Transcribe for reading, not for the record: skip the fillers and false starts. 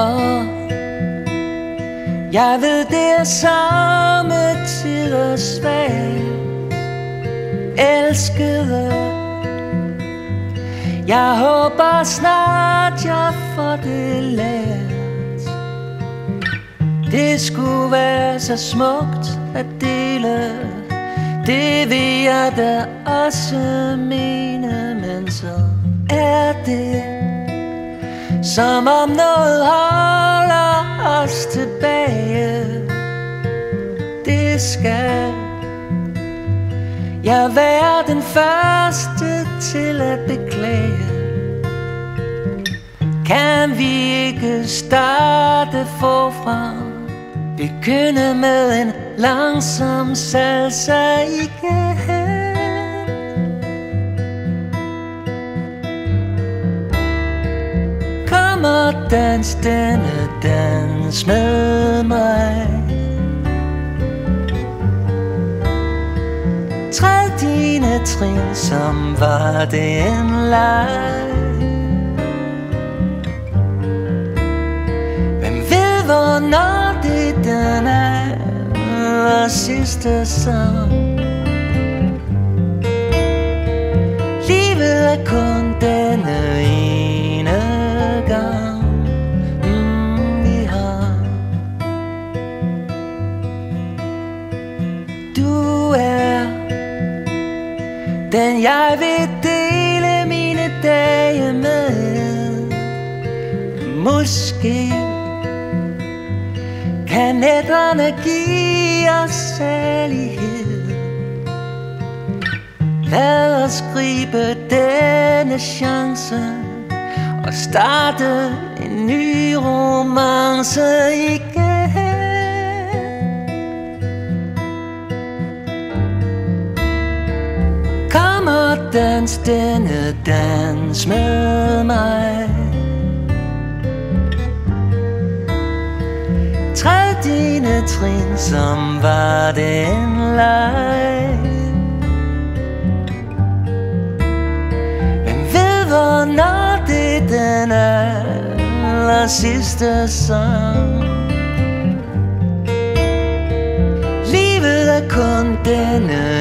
andre. Jeg ved det er samme tid og svært. Elskede, jeg håber snart jeg får det lært. Det skulle være så smukt at dele. Det vil jeg da også mene. Men så er det som om noget holder os tilbage. Det skal jeg være den første til at beklage. Kan vi ikke starte forfra? Begynde med en langsom salsa igen. Kom og dans denne dans med mig. Træd dine trin, som var det en leg. Hvem ved, hvornår det den er sidste sang. Livet er kun denne ene gang vi har. Du er den jeg vil dele mine dage med. Måske kan nætterne give os særlighed. Lad os gribe denne chance og starte en ny romance igen. Kom og dans denne dans med mig. Træd dine trin, som var det en leg. Hvem ved, hvornår det den aller sidste sang. Livet er kun denne